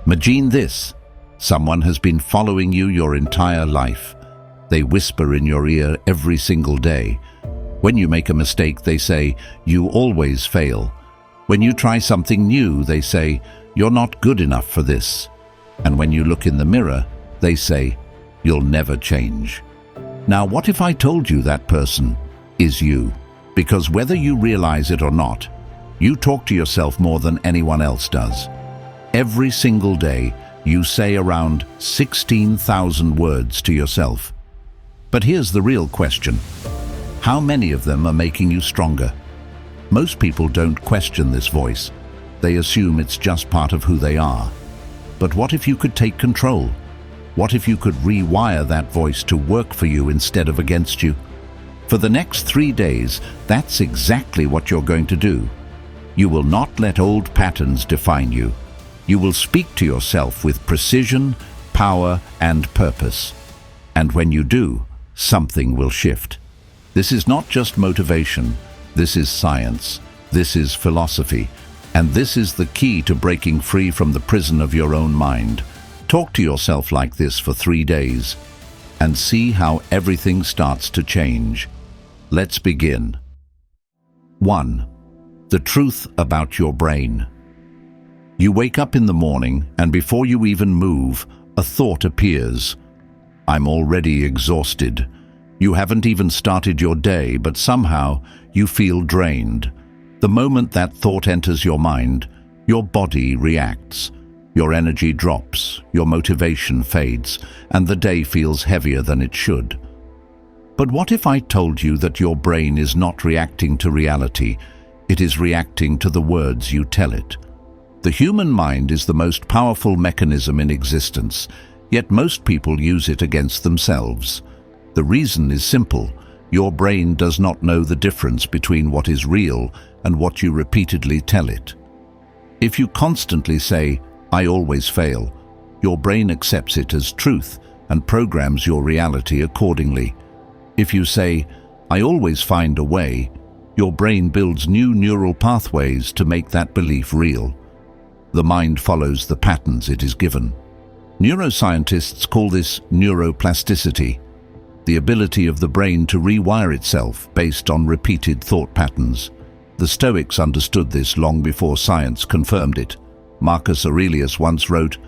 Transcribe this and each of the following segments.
Imagine this. Someone has been following you your entire life. They whisper in your ear every single day. When you make a mistake, they say, "You always fail." When you try something new, they say, "You're not good enough for this." And when you look in the mirror, they say, "You'll never change." Now, what if I told you that person is you? Because whether you realize it or not, you talk to yourself more than anyone else does. Every single day, you say around 16,000 words to yourself. But here's the real question. How many of them are making you stronger? Most people don't question this voice. They assume it's just part of who they are. But what if you could take control? What if you could rewire that voice to work for you instead of against you? For the next 3 days, that's exactly what you're going to do. You will not let old patterns define you. You will speak to yourself with precision, power, and purpose. And when you do, something will shift. This is not just motivation. This is science. This is philosophy. And this is the key to breaking free from the prison of your own mind. Talk to yourself like this for 3 days and see how everything starts to change. Let's begin. 1. The truth about your brain. You wake up in the morning, and before you even move, a thought appears. I'm already exhausted. You haven't even started your day, but somehow you feel drained. The moment that thought enters your mind, your body reacts. Your energy drops, your motivation fades, and the day feels heavier than it should. But what if I told you that your brain is not reacting to reality? It is reacting to the words you tell it. The human mind is the most powerful mechanism in existence, yet most people use it against themselves. The reason is simple. Your brain does not know the difference between what is real and what you repeatedly tell it. If you constantly say, "I always fail," your brain accepts it as truth and programs your reality accordingly. If you say, "I always find a way," your brain builds new neural pathways to make that belief real. The mind follows the patterns it is given. Neuroscientists call this neuroplasticity, the ability of the brain to rewire itself based on repeated thought patterns. The Stoics understood this long before science confirmed it. Marcus Aurelius once wrote,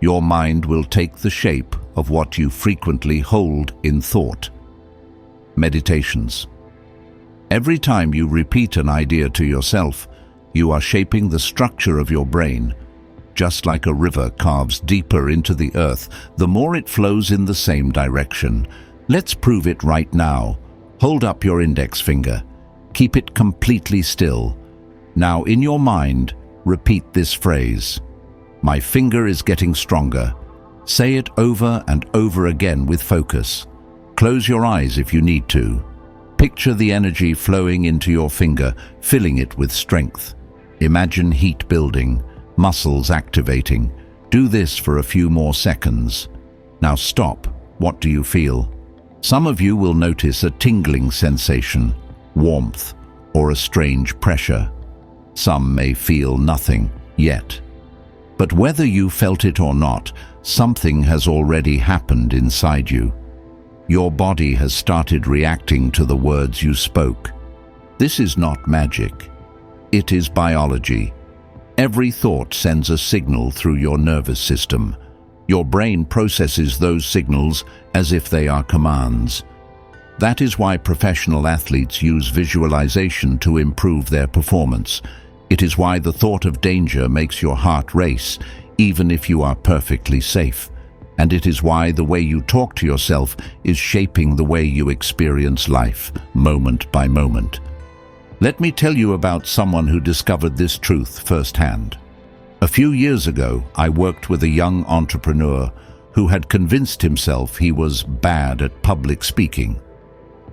"Your mind will take the shape of what you frequently hold in thought." Meditations. Every time you repeat an idea to yourself, you are shaping the structure of your brain. Just like a river carves deeper into the earth, the more it flows in the same direction. Let's prove it right now. Hold up your index finger. Keep it completely still. Now, in your mind, repeat this phrase. "My finger is getting stronger." Say it over and over again with focus. Close your eyes if you need to. Picture the energy flowing into your finger, filling it with strength. Imagine heat building, muscles activating. Do this for a few more seconds. Now stop. What do you feel? Some of you will notice a tingling sensation, warmth, or a strange pressure. Some may feel nothing yet. But whether you felt it or not, something has already happened inside you. Your body has started reacting to the words you spoke. This is not magic. It is biology. Every thought sends a signal through your nervous system. Your brain processes those signals as if they are commands. That is why professional athletes use visualization to improve their performance. It is why the thought of danger makes your heart race, even if you are perfectly safe. And it is why the way you talk to yourself is shaping the way you experience life, moment by moment. Let me tell you about someone who discovered this truth firsthand. A few years ago, I worked with a young entrepreneur who had convinced himself he was bad at public speaking.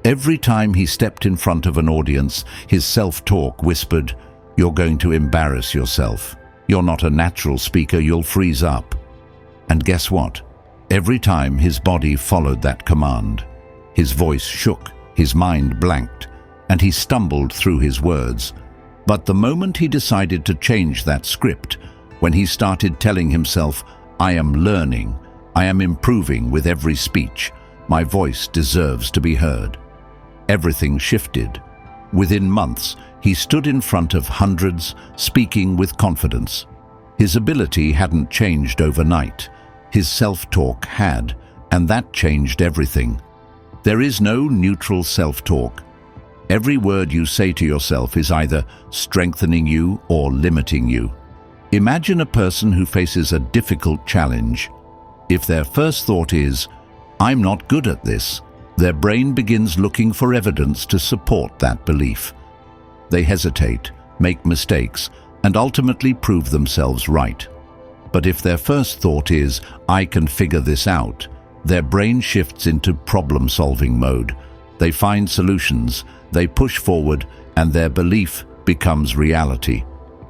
Every time he stepped in front of an audience, his self-talk whispered, "You're going to embarrass yourself. You're not a natural speaker, you'll freeze up." And guess what? Every time his body followed that command. His voice shook, his mind blanked, and he stumbled through his words. But the moment he decided to change that script, when he started telling himself, "I am learning, I am improving with every speech, my voice deserves to be heard." Everything shifted. Within months, he stood in front of hundreds, speaking with confidence. His ability hadn't changed overnight. His self-talk had, and that changed everything. There is no neutral self-talk. Every word you say to yourself is either strengthening you or limiting you. Imagine a person who faces a difficult challenge. If their first thought is, "I'm not good at this," their brain begins looking for evidence to support that belief. They hesitate, make mistakes, and ultimately prove themselves right. But if their first thought is, "I can figure this out," their brain shifts into problem-solving mode. They find solutions, they push forward, and their belief becomes reality.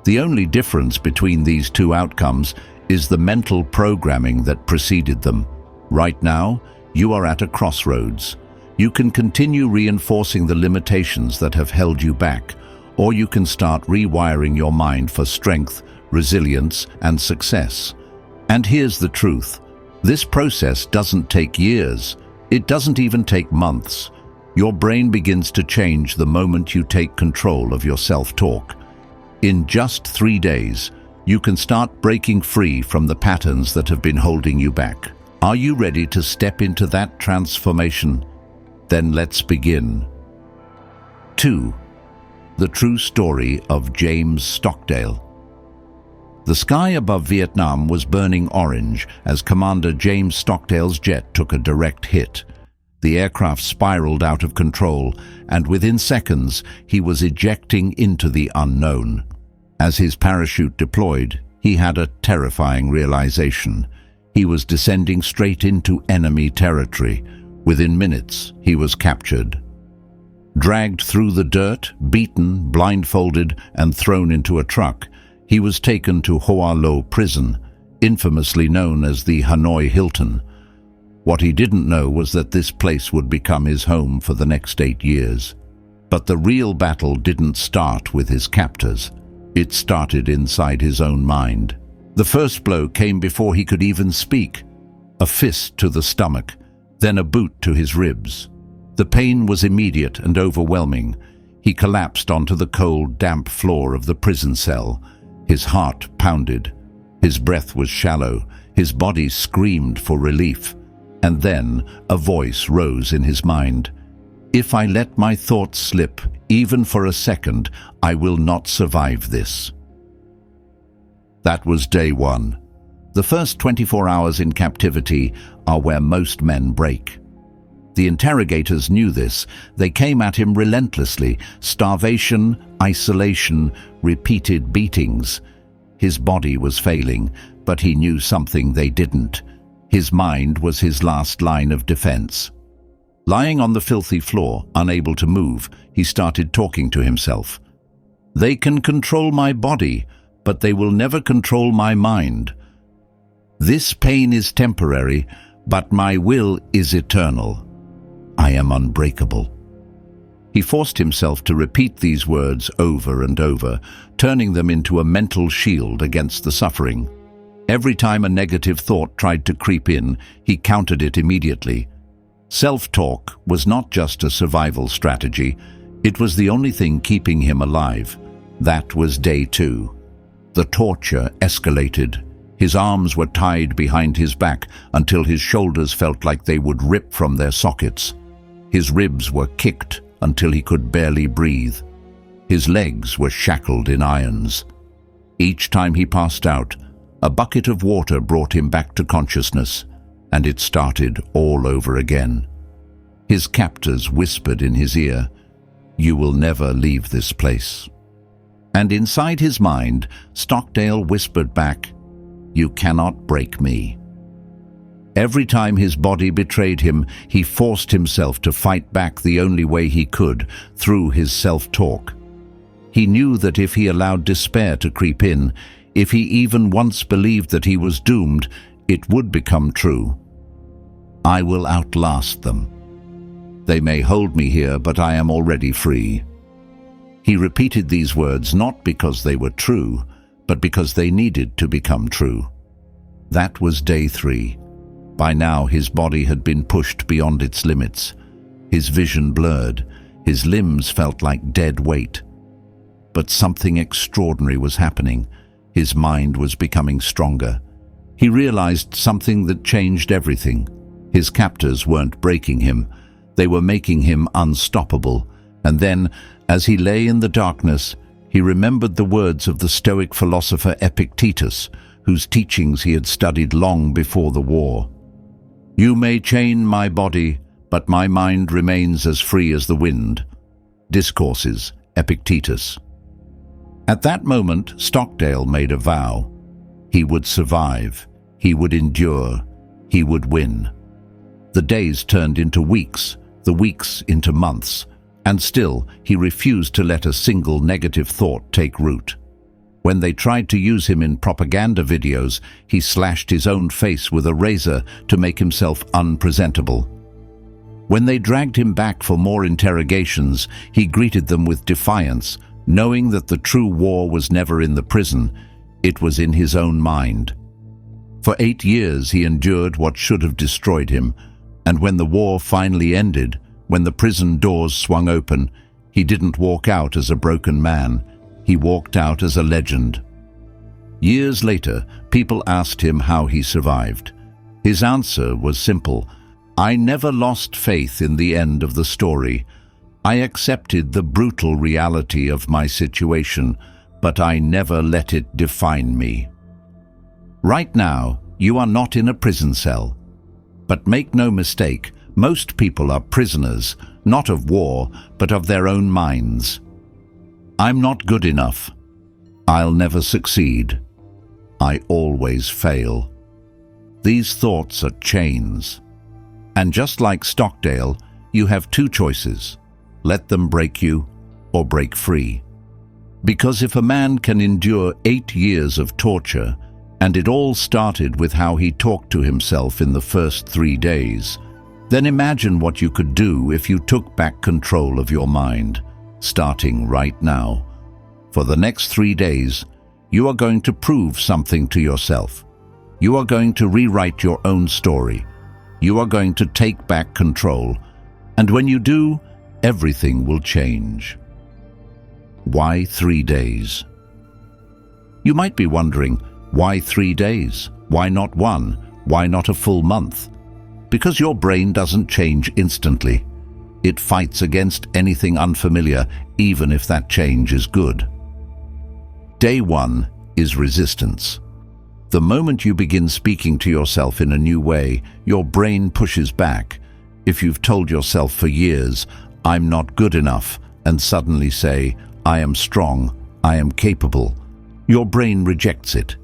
The only difference between these two outcomes is the mental programming that preceded them. Right now, you are at a crossroads. You can continue reinforcing the limitations that have held you back, or you can start rewiring your mind for strength, resilience, and success. And here's the truth. This process doesn't take years. It doesn't even take months. Your brain begins to change the moment you take control of your self-talk. In just 3 days, you can start breaking free from the patterns that have been holding you back. Are you ready to step into that transformation? Then let's begin. 2. The true story of James Stockdale. The sky above Vietnam was burning orange as Commander James Stockdale's jet took a direct hit. The aircraft spiraled out of control, and within seconds, he was ejecting into the unknown. As his parachute deployed, he had a terrifying realization. He was descending straight into enemy territory. Within minutes, he was captured. Dragged through the dirt, beaten, blindfolded, and thrown into a truck, he was taken to Hoa Lo prison, infamously known as the Hanoi Hilton. What he didn't know was that this place would become his home for the next 8 years. But the real battle didn't start with his captors. It started inside his own mind. The first blow came before he could even speak. A fist to the stomach, then a boot to his ribs. The pain was immediate and overwhelming. He collapsed onto the cold, damp floor of the prison cell. His heart pounded. His breath was shallow. His body screamed for relief. And then a voice rose in his mind. "If I let my thoughts slip, even for a second, I will not survive this." That was day 1. The first 24 hours in captivity are where most men break. The interrogators knew this. They came at him relentlessly. Starvation, isolation, repeated beatings. His body was failing, but he knew something they didn't. His mind was his last line of defense. Lying on the filthy floor, unable to move, he started talking to himself. "They can control my body, but they will never control my mind. This pain is temporary, but my will is eternal. I am unbreakable." He forced himself to repeat these words over and over, turning them into a mental shield against the suffering. Every time a negative thought tried to creep in, he countered it immediately. Self-talk was not just a survival strategy, it was the only thing keeping him alive. That was day 2. The torture escalated. His arms were tied behind his back until his shoulders felt like they would rip from their sockets. His ribs were kicked until he could barely breathe. His legs were shackled in irons. Each time he passed out, a bucket of water brought him back to consciousness, and it started all over again. His captors whispered in his ear, "You will never leave this place." And inside his mind, Stockdale whispered back, "You cannot break me." Every time his body betrayed him, he forced himself to fight back the only way he could, through his self-talk. He knew that if he allowed despair to creep in, if he even once believed that he was doomed, it would become true. "I will outlast them. They may hold me here, but I am already free." He repeated these words not because they were true, but because they needed to become true. That was day 3. By now his body had been pushed beyond its limits. His vision blurred, his limbs felt like dead weight. But something extraordinary was happening. His mind was becoming stronger. He realized something that changed everything. His captors weren't breaking him. They were making him unstoppable. And then, as he lay in the darkness, he remembered the words of the Stoic philosopher Epictetus, whose teachings he had studied long before the war. "You may chain my body, but my mind remains as free as the wind." Discourses, Epictetus. At that moment, Stockdale made a vow. He would survive, he would endure, he would win. The days turned into weeks, the weeks into months, and still he refused to let a single negative thought take root. When they tried to use him in propaganda videos, he slashed his own face with a razor to make himself unpresentable. When they dragged him back for more interrogations, he greeted them with defiance, knowing that the true war was never in the prison, it was in his own mind. For 8 years he endured what should have destroyed him, and when the war finally ended, when the prison doors swung open, he didn't walk out as a broken man, he walked out as a legend. Years later, people asked him how he survived. His answer was simple: "I never lost faith in the end of the story. I accepted the brutal reality of my situation, but I never let it define me." Right now, you are not in a prison cell. But make no mistake, most people are prisoners, not of war, but of their own minds. "I'm not good enough. I'll never succeed. I always fail." These thoughts are chains. And just like Stockdale, you have 2 choices. Let them break you or break free. Because if a man can endure 8 years of torture, and it all started with how he talked to himself in the first 3 days, then imagine what you could do if you took back control of your mind, starting right now. For the next 3 days, you are going to prove something to yourself. You are going to rewrite your own story. You are going to take back control. And when you do, everything will change. Why 3 days? You might be wondering, why 3 days? Why not 1? Why not a full month? Because your brain doesn't change instantly. It fights against anything unfamiliar, even if that change is good. Day 1 is resistance. The moment you begin speaking to yourself in a new way, your brain pushes back. If you've told yourself for years, "I'm not good enough," and suddenly say, "I am strong, I am capable," your brain rejects it.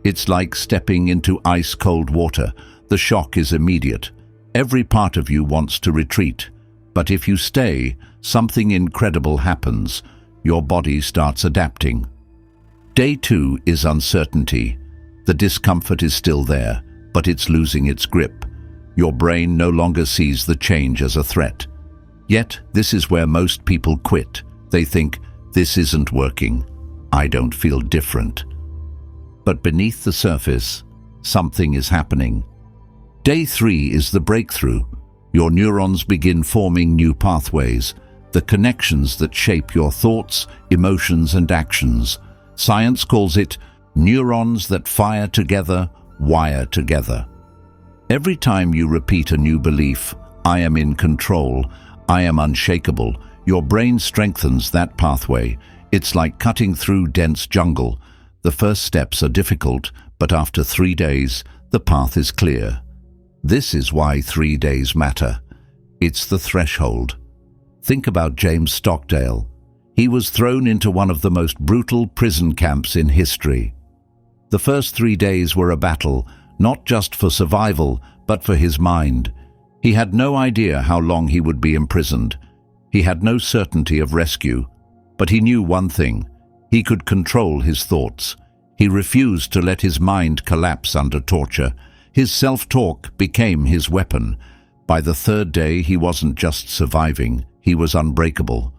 It's like stepping into ice-cold water. The shock is immediate. Every part of you wants to retreat. But if you stay, something incredible happens. Your body starts adapting. Day 2 is uncertainty. The discomfort is still there, but it's losing its grip. Your brain no longer sees the change as a threat. Yet, this is where most people quit. They think, "This isn't working. I don't feel different." But beneath the surface, something is happening. Day 3 is the breakthrough. Your neurons begin forming new pathways, the connections that shape your thoughts, emotions, and actions. Science calls it neurons that fire together, wire together. Every time you repeat a new belief, "I am in control, I am unshakable," your brain strengthens that pathway. It's like cutting through dense jungle. The first steps are difficult, but after 3 days, the path is clear. This is why 3 days matter. It's the threshold. Think about James Stockdale. He was thrown into one of the most brutal prison camps in history. The first 3 days were a battle, not just for survival, but for his mind. He had no idea how long he would be imprisoned. He had no certainty of rescue. But he knew one thing: he could control his thoughts. He refused to let his mind collapse under torture. His self-talk became his weapon. By the 3rd day, he wasn't just surviving, he was unbreakable.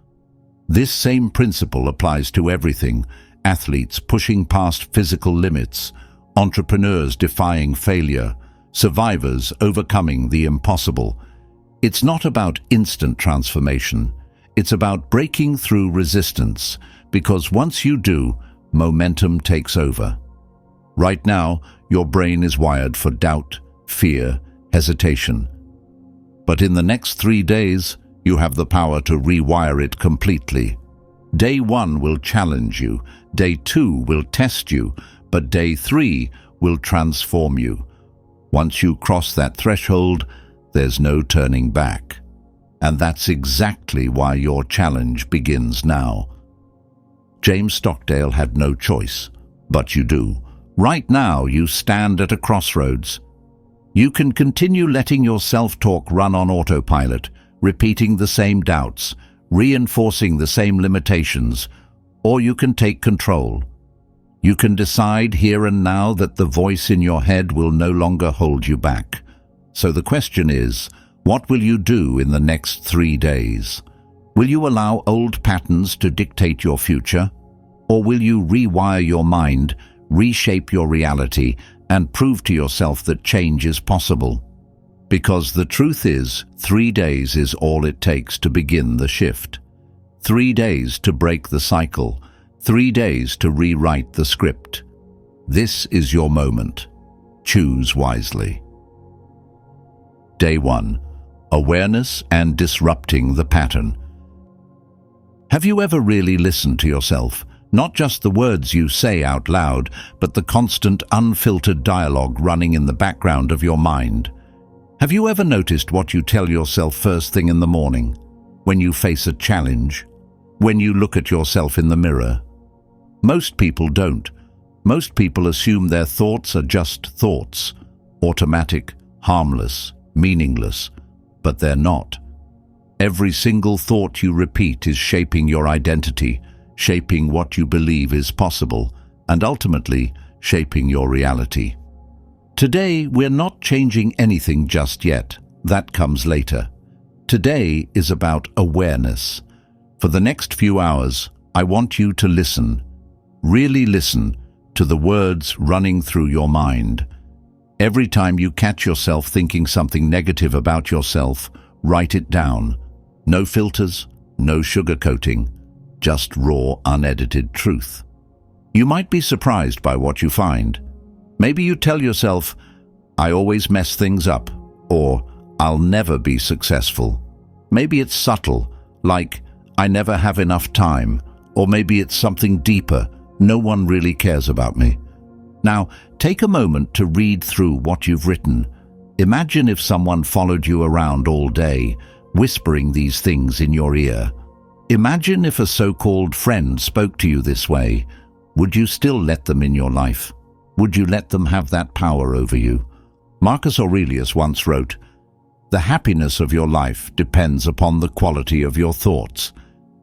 This same principle applies to everything. athletes pushing past physical limits, entrepreneurs defying failure, survivors overcoming the impossible. It's not about instant transformation. It's about breaking through resistance, because once you do, momentum takes over. Right now, your brain is wired for doubt, fear, hesitation. But in the next 3 days, you have the power to rewire it completely. Day 1 will challenge you, day 2 will test you, but day 3 will transform you. Once you cross that threshold, there's no turning back. And that's exactly why your challenge begins now. James Stockdale had no choice, but you do. Right now, you stand at a crossroads. You can continue letting your self-talk run on autopilot, repeating the same doubts, reinforcing the same limitations, or you can take control. You can decide here and now that the voice in your head will no longer hold you back. So the question is, what will you do in the next 3 days? Will you allow old patterns to dictate your future? Or will you rewire your mind, reshape your reality, and prove to yourself that change is possible? Because the truth is, 3 days is all it takes to begin the shift. 3 days to break the cycle. 3 days to rewrite the script. This is your moment. Choose wisely. Day 1. Awareness and disrupting the pattern. Have you ever really listened to yourself? Not just the words you say out loud, but the constant, unfiltered dialogue running in the background of your mind. Have you ever noticed what you tell yourself first thing in the morning? When you face a challenge? When you look at yourself in the mirror? Most people don't. Most people assume their thoughts are just thoughts, automatic, harmless, meaningless, but they're not. Every single thought you repeat is shaping your identity, shaping what you believe is possible, and ultimately shaping your reality. Today, we're not changing anything just yet. That comes later. Today is about awareness. For the next few hours, I want you to listen, really listen, to the words running through your mind. Every time you catch yourself thinking something negative about yourself, write it down. No filters, no sugarcoating, just raw, unedited truth. You might be surprised by what you find. Maybe you tell yourself, "I always mess things up," or "I'll never be successful." Maybe it's subtle, like, "I never have enough time," or maybe it's something deeper, "No one really cares about me." Now, take a moment to read through what you've written. Imagine if someone followed you around all day, whispering these things in your ear. Imagine if a so-called friend spoke to you this way. Would you still let them in your life? Would you let them have that power over you? Marcus Aurelius once wrote, "The happiness of your life depends upon the quality of your thoughts."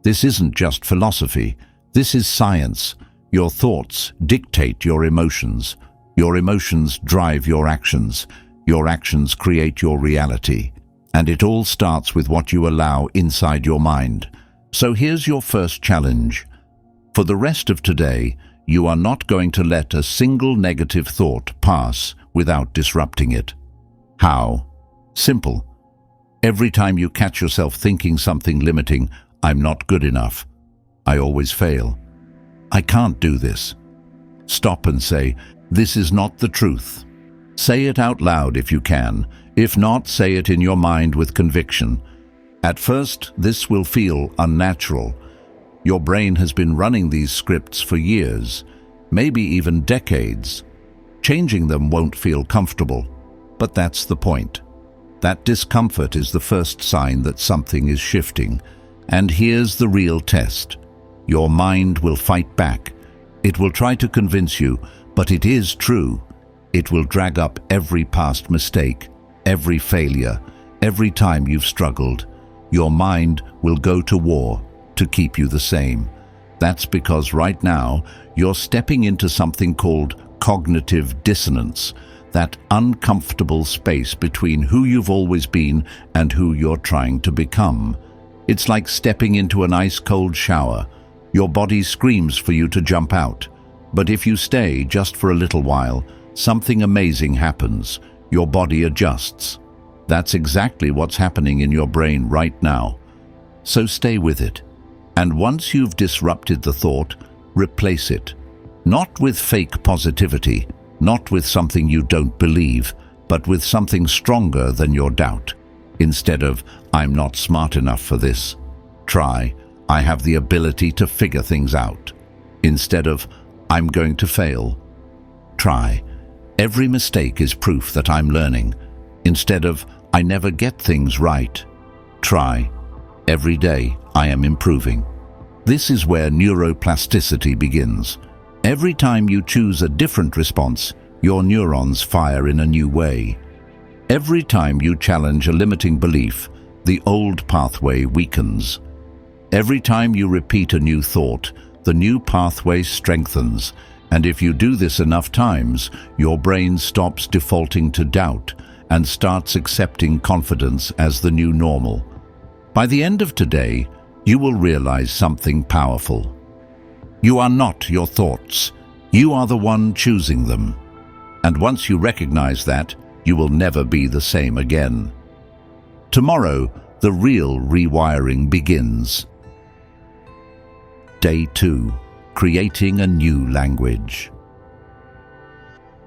This isn't just philosophy. This is science. Your thoughts dictate your emotions. Your emotions drive your actions. Your actions create your reality. And it all starts with what you allow inside your mind. So here's your first challenge. For the rest of today, you are not going to let a single negative thought pass without disrupting it. How? Simple. Every time you catch yourself thinking something limiting, "I'm not good enough. I always fail. I can't do this." Stop and say, "This is not the truth." Say it out loud if you can. If not, say it in your mind with conviction. At first, this will feel unnatural. Your brain has been running these scripts for years, maybe even decades. Changing them won't feel comfortable, but that's the point. That discomfort is the first sign that something is shifting. And here's the real test. Your mind will fight back. It will try to convince you, but it is true. It will drag up every past mistake, every failure, every time you've struggled. Your mind will go to war to keep you the same. That's because right now, you're stepping into something called cognitive dissonance, that uncomfortable space between who you've always been and who you're trying to become. It's like stepping into an ice-cold shower. Your body screams for you to jump out. But if you stay just for a little while, something amazing happens. Your body adjusts. That's exactly what's happening in your brain right now. So stay with it. And once you've disrupted the thought, replace it. Not with fake positivity, not with something you don't believe, but with something stronger than your doubt. Instead of, "I'm not smart enough for this," try, "I have the ability to figure things out." Instead of, "I'm going to fail," try, "Every mistake is proof that I'm learning." Instead of, "I never get things right," try, "Every day I am improving." This is where neuroplasticity begins. Every time you choose a different response, your neurons fire in a new way. Every time you challenge a limiting belief, the old pathway weakens. Every time you repeat a new thought, the new pathway strengthens. And if you do this enough times, your brain stops defaulting to doubt and starts accepting confidence as the new normal. By the end of today, you will realize something powerful. You are not your thoughts. You are the one choosing them. And once you recognize that, you will never be the same again. Tomorrow, the real rewiring begins. Day 2. Creating a new language.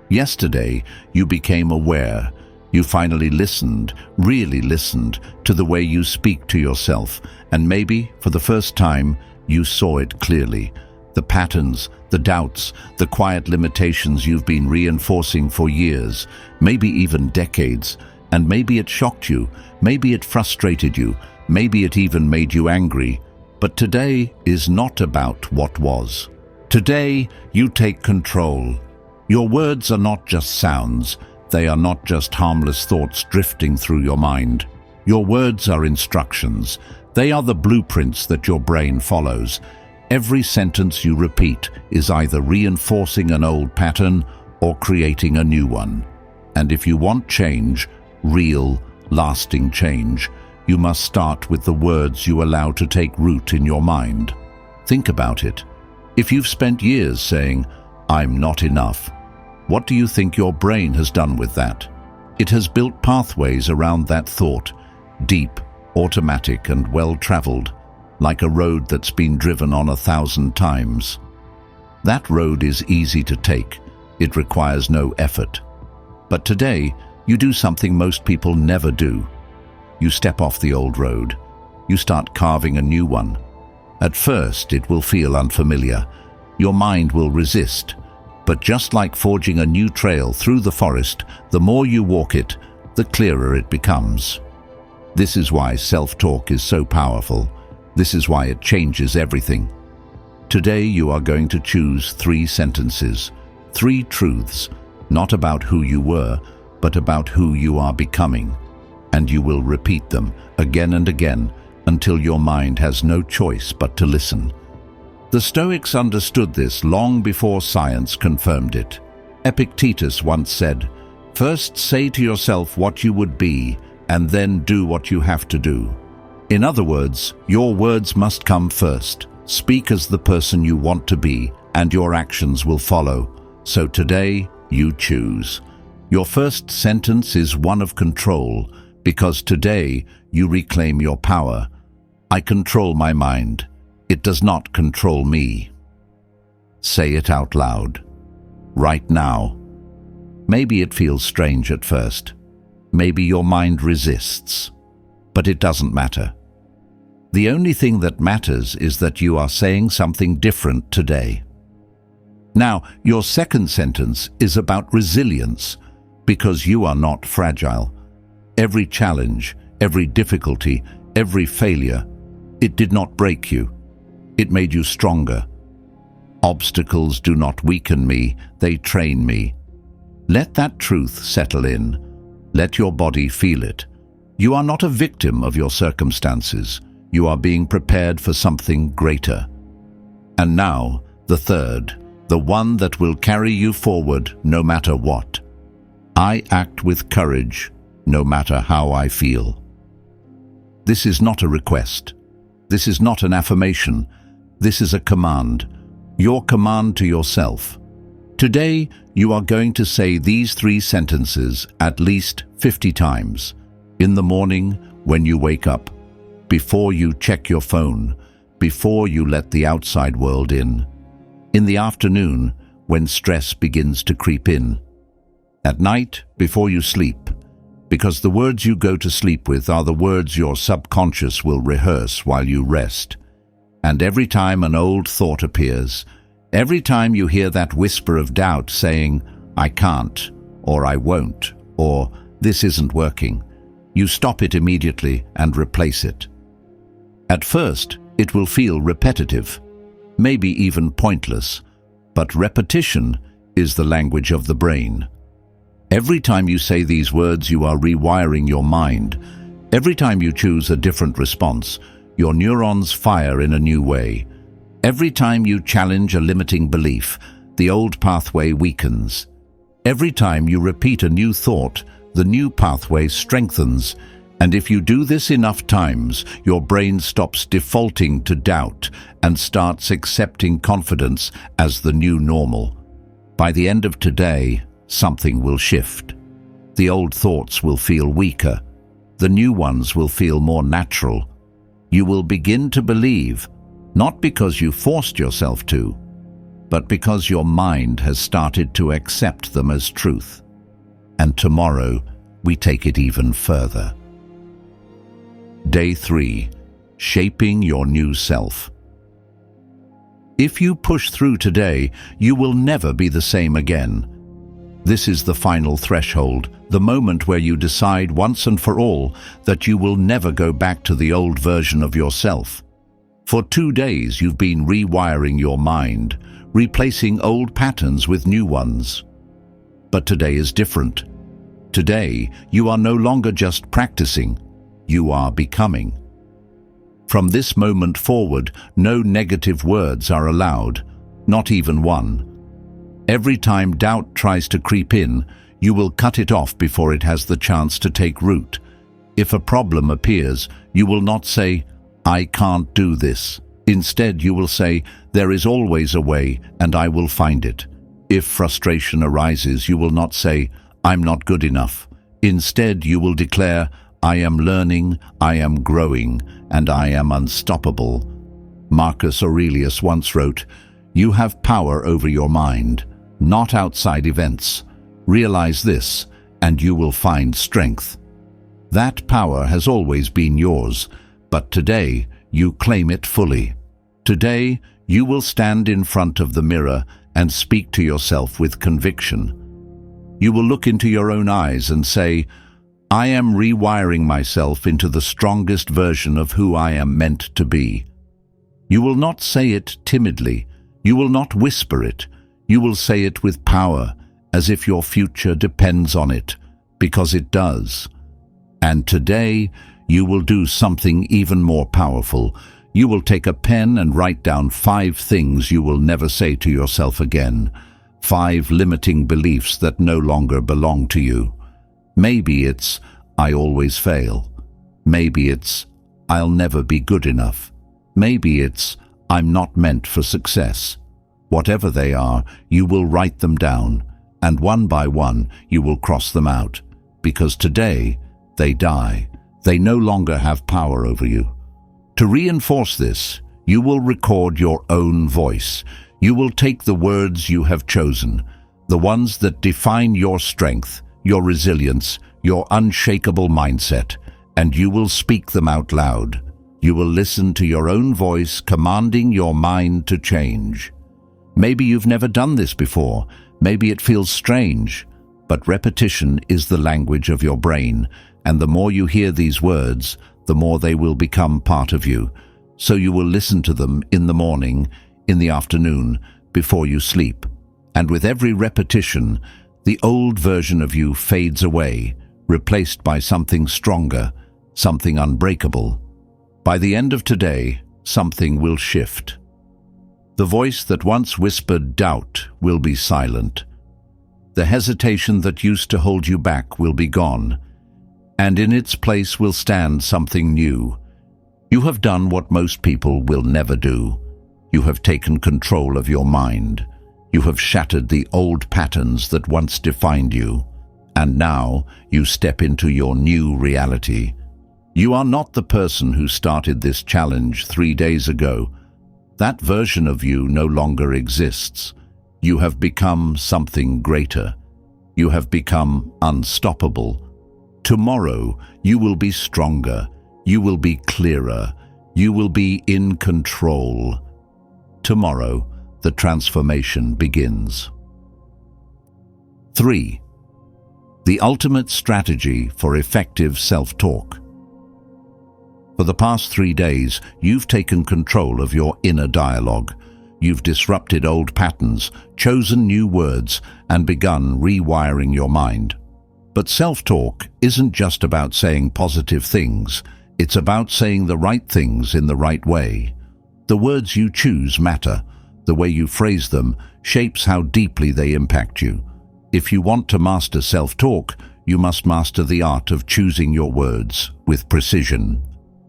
Yesterday, you became aware. You finally listened, really listened, to the way you speak to yourself, and maybe, for the first time, you saw it clearly. The patterns, the doubts, the quiet limitations you've been reinforcing for years, maybe even decades, and maybe it shocked you, maybe it frustrated you, maybe it even made you angry. But today is not about what was. Today, you take control. Your words are not just sounds. They are not just harmless thoughts drifting through your mind. Your words are instructions. They are the blueprints that your brain follows. Every sentence you repeat is either reinforcing an old pattern or creating a new one. And if you want change, real, lasting change, you must start with the words you allow to take root in your mind. Think about it. If you've spent years saying, "I'm not enough," what do you think your brain has done with that? It has built pathways around that thought, deep, automatic, and well-traveled, like a road that's been driven on 1,000 times. That road is easy to take. It requires no effort. But today, you do something most people never do. You step off the old road. You start carving a new one. At first, it will feel unfamiliar. Your mind will resist. But just like forging a new trail through the forest, the more you walk it, the clearer it becomes. This is why self-talk is so powerful. This is why it changes everything. Today you are going to choose 3 sentences, 3 truths, not about who you were, but about who you are becoming. And you will repeat them again and again until your mind has no choice but to listen. The Stoics understood this long before science confirmed it. Epictetus once said, "First say to yourself what you would be, and then do what you have to do." In other words, your words must come first. Speak as the person you want to be, and your actions will follow. So today, you choose. Your first sentence is one of control, because today you reclaim your power. I control my mind. It does not control me. Say it out loud. Right now. Maybe it feels strange at first. Maybe your mind resists. But it doesn't matter. The only thing that matters is that you are saying something different today. Now, your second sentence is about resilience, because you are not fragile. Every challenge, every difficulty, every failure, it did not break you. It made you stronger. Obstacles do not weaken me, they train me. Let that truth settle in. Let your body feel it. You are not a victim of your circumstances. You are being prepared for something greater. And now, the third, the one that will carry you forward no matter what. I act with courage, no matter how I feel. This is not a request. This is not an affirmation. This is a command, your command to yourself. Today, you are going to say these 3 sentences at least 50 times. In the morning, when you wake up, before you check your phone, before you let the outside world in the afternoon, when stress begins to creep in, at night, before you sleep, because the words you go to sleep with are the words your subconscious will rehearse while you rest. And every time an old thought appears, every time you hear that whisper of doubt saying, "I can't," or "I won't," or "this isn't working," you stop it immediately and replace it. At first, it will feel repetitive, maybe even pointless, but repetition is the language of the brain. Every time you say these words, you are rewiring your mind. Every time you choose a different response, your neurons fire in a new way. Every time you challenge a limiting belief, the old pathway weakens. Every time you repeat a new thought, the new pathway strengthens. And if you do this enough times, your brain stops defaulting to doubt and starts accepting confidence as the new normal. By the end of today, something will shift. The old thoughts will feel weaker. The new ones will feel more natural. You will begin to believe, not because you forced yourself to, but because your mind has started to accept them as truth. And tomorrow, we take it even further. Day 3. Shaping your new self. If you push through today, you will never be the same again. This is the final threshold, the moment where you decide once and for all that you will never go back to the old version of yourself. For 2 days you've been rewiring your mind, replacing old patterns with new ones. But today is different. Today, you are no longer just practicing, you are becoming. From this moment forward, no negative words are allowed, not even one. Every time doubt tries to creep in, you will cut it off before it has the chance to take root. If a problem appears, you will not say, "I can't do this." Instead, you will say, "There is always a way, and I will find it." If frustration arises, you will not say, "I'm not good enough." Instead, you will declare, "I am learning, I am growing, and I am unstoppable." Marcus Aurelius once wrote, "You have power over your mind, not outside events. Realize this, and you will find strength." That power has always been yours, but today you claim it fully. Today you will stand in front of the mirror and speak to yourself with conviction. You will look into your own eyes and say, "I am rewiring myself into the strongest version of who I am meant to be." You will not say it timidly. You will not whisper it. You will say it with power, as if your future depends on it, because it does. And today, you will do something even more powerful. You will take a pen and write down 5 things you will never say to yourself again. 5 limiting beliefs that no longer belong to you. Maybe it's, "I always fail." Maybe it's, "I'll never be good enough." Maybe it's, "I'm not meant for success." Whatever they are, you will write them down, and one by one you will cross them out, because today they die. They no longer have power over you. To reinforce this, you will record your own voice. You will take the words you have chosen, the ones that define your strength, your resilience, your unshakable mindset, and you will speak them out loud. You will listen to your own voice commanding your mind to change. Maybe you've never done this before. Maybe it feels strange, but repetition is the language of your brain, and the more you hear these words, the more they will become part of you. So you will listen to them in the morning, in the afternoon, before you sleep. And with every repetition, the old version of you fades away, replaced by something stronger, something unbreakable. By the end of today, something will shift. The voice that once whispered doubt will be silent. The hesitation that used to hold you back will be gone, and in its place will stand something new. You have done what most people will never do. You have taken control of your mind. You have shattered the old patterns that once defined you. And now you step into your new reality. You are not the person who started this challenge 3 days ago. That version of you no longer exists. You have become something greater. You have become unstoppable. Tomorrow, you will be stronger. You will be clearer. You will be in control. Tomorrow, the transformation begins. 3. The ultimate strategy for effective self-talk. For the past 3 days, you've taken control of your inner dialogue. You've disrupted old patterns, chosen new words, and begun rewiring your mind. But self-talk isn't just about saying positive things. It's about saying the right things in the right way. The words you choose matter. The way you phrase them shapes how deeply they impact you. If you want to master self-talk, you must master the art of choosing your words with precision.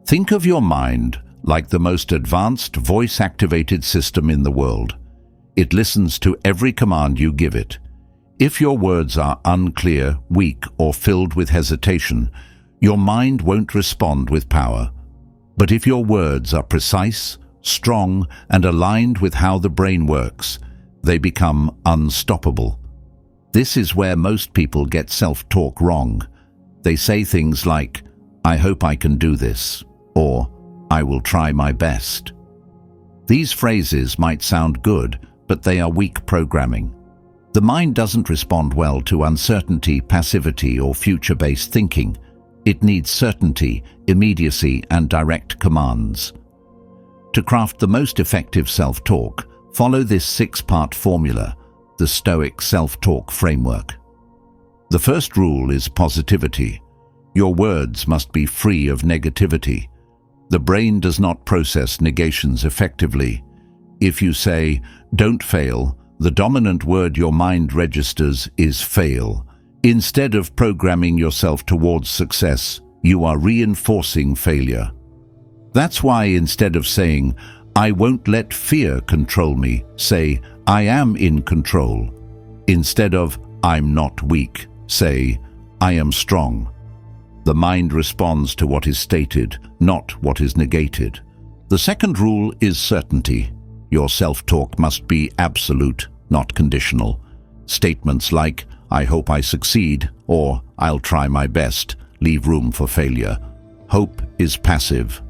Think of your mind like the most advanced voice-activated system in the world. It listens to every command you give it. If your words are unclear, weak, or filled with hesitation, your mind won't respond with power. But if your words are precise, strong, and aligned with how the brain works, they become unstoppable. This is where most people get self-talk wrong. They say things like, "I hope I can do this," or "I will try my best." These phrases might sound good, but they are weak programming. The mind doesn't respond well to uncertainty, passivity, or future-based thinking. It needs certainty, immediacy, and direct commands. To craft the most effective self-talk, follow this 6-part formula, the Stoic self-talk framework. The first rule is positivity. Your words must be free of negativity. The brain does not process negations effectively. If you say, "Don't fail," the dominant word your mind registers is fail. Instead of programming yourself towards success, you are reinforcing failure. That's why instead of saying, "I won't let fear control me," say, "I am in control." Instead of, "I'm not weak," say, "I am strong." The mind responds to what is stated, not what is negated. The second rule is certainty. Your self-talk must be absolute, not conditional. Statements like, "I hope I succeed," or "I'll try my best," leave room for failure. Hope is passive.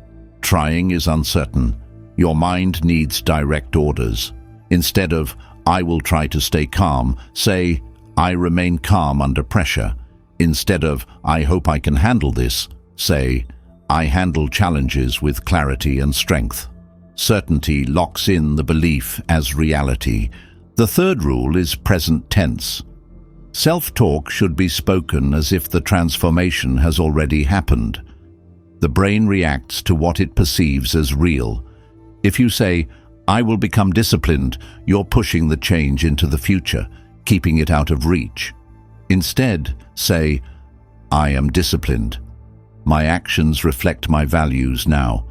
Trying is uncertain. Your mind needs direct orders. Instead of, "I will try to stay calm," say, "I remain calm under pressure." Instead of, "I hope I can handle this," say, "I handle challenges with clarity and strength." Certainty locks in the belief as reality. The third rule is present tense. Self-talk should be spoken as if the transformation has already happened. The brain reacts to what it perceives as real. If you say, "I will become disciplined," you're pushing the change into the future, keeping it out of reach. Instead, say, "I am disciplined. My actions reflect my values now."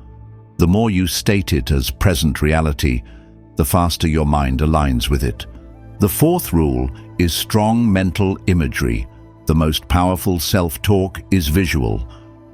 The more you state it as present reality, the faster your mind aligns with it. The fourth rule is strong mental imagery. The most powerful self-talk is visual.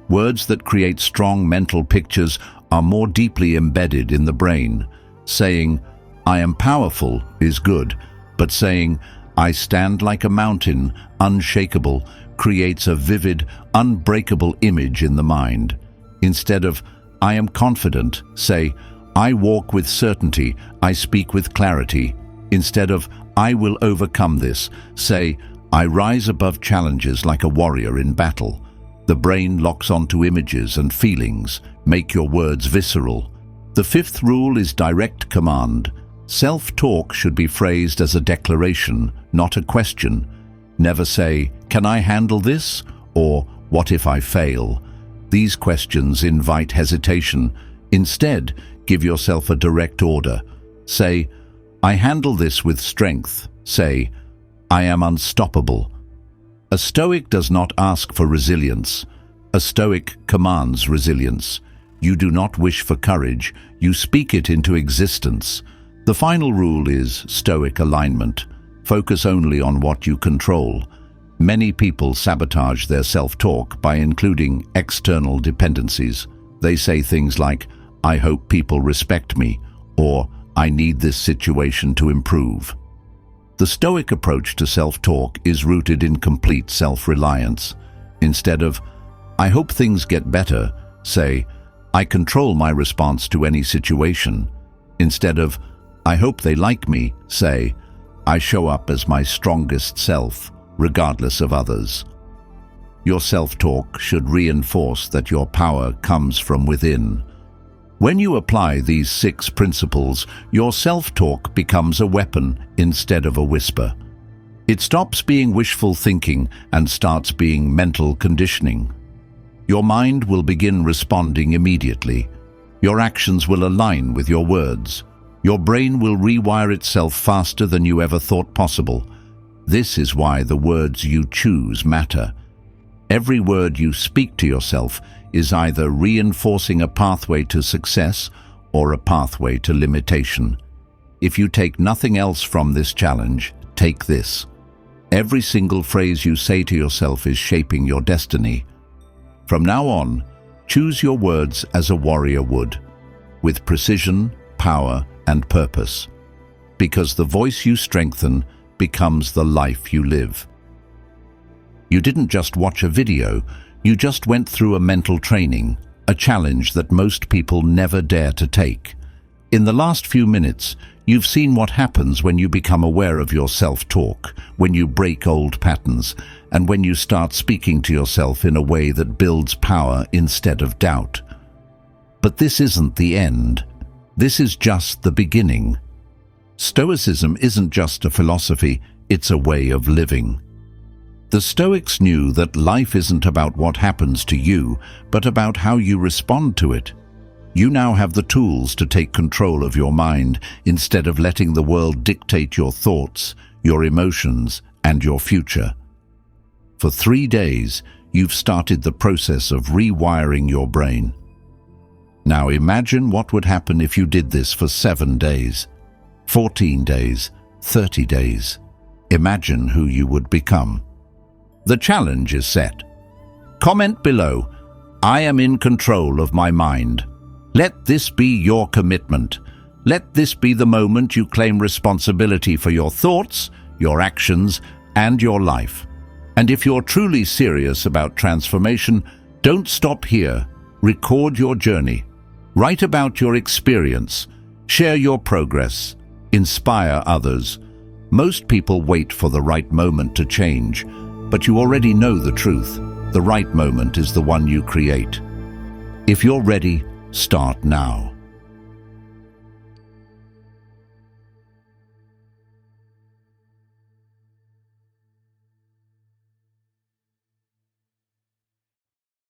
Words that create strong mental pictures are more deeply embedded in the brain. Saying, "I am powerful," is good, but saying, "I stand like a mountain, unshakable," creates a vivid, unbreakable image in the mind. Instead of, "I am confident," say, "I walk with certainty, I speak with clarity." Instead of, "I will overcome this," say, "I rise above challenges like a warrior in battle." The brain locks onto images and feelings, make your words visceral. The fifth rule is direct command. Self-talk should be phrased as a declaration, not a question. Never say, "Can I handle this?" or "What if I fail?" These questions invite hesitation. Instead, give yourself a direct order. Say, "I handle this with strength." Say, "I am unstoppable." A Stoic does not ask for resilience. A Stoic commands resilience. You do not wish for courage, you speak it into existence. The final rule is Stoic alignment. Focus only on what you control. Many people sabotage their self-talk by including external dependencies. They say things like, "I hope people respect me," or "I need this situation to improve." The Stoic approach to self-talk is rooted in complete self-reliance. Instead of, "I hope things get better," say, "I control my response to any situation." Instead of, "I hope they like me," say, "I show up as my strongest self, regardless of others." Your self-talk should reinforce that your power comes from within. When you apply these 6 principles, your self-talk becomes a weapon instead of a whisper. It stops being wishful thinking and starts being mental conditioning. Your mind will begin responding immediately. Your actions will align with your words. Your brain will rewire itself faster than you ever thought possible. This is why the words you choose matter. Every word you speak to yourself is either reinforcing a pathway to success or a pathway to limitation. If you take nothing else from this challenge, take this. Every single phrase you say to yourself is shaping your destiny. From now on, choose your words as a warrior would, with precision, power, and purpose. Because the voice you strengthen becomes the life you live. You didn't just watch a video, you just went through a mental training, a challenge that most people never dare to take. In the last few minutes, you've seen what happens when you become aware of your self-talk, when you break old patterns, and when you start speaking to yourself in a way that builds power instead of doubt. But this isn't the end. This is just the beginning. Stoicism isn't just a philosophy, it's a way of living. The Stoics knew that life isn't about what happens to you, but about how you respond to it. You now have the tools to take control of your mind instead of letting the world dictate your thoughts, your emotions, and your future. For 3 days, you've started the process of rewiring your brain. Now imagine what would happen if you did this for 7 days, 14 days, 30 days. Imagine who you would become. The challenge is set. Comment below, "I am in control of my mind." Let this be your commitment. Let this be the moment you claim responsibility for your thoughts, your actions, and your life. And if you're truly serious about transformation, don't stop here. Record your journey. Write about your experience. Share your progress. Inspire others. Most people wait for the right moment to change, but you already know the truth. The right moment is the one you create. If you're ready, start now.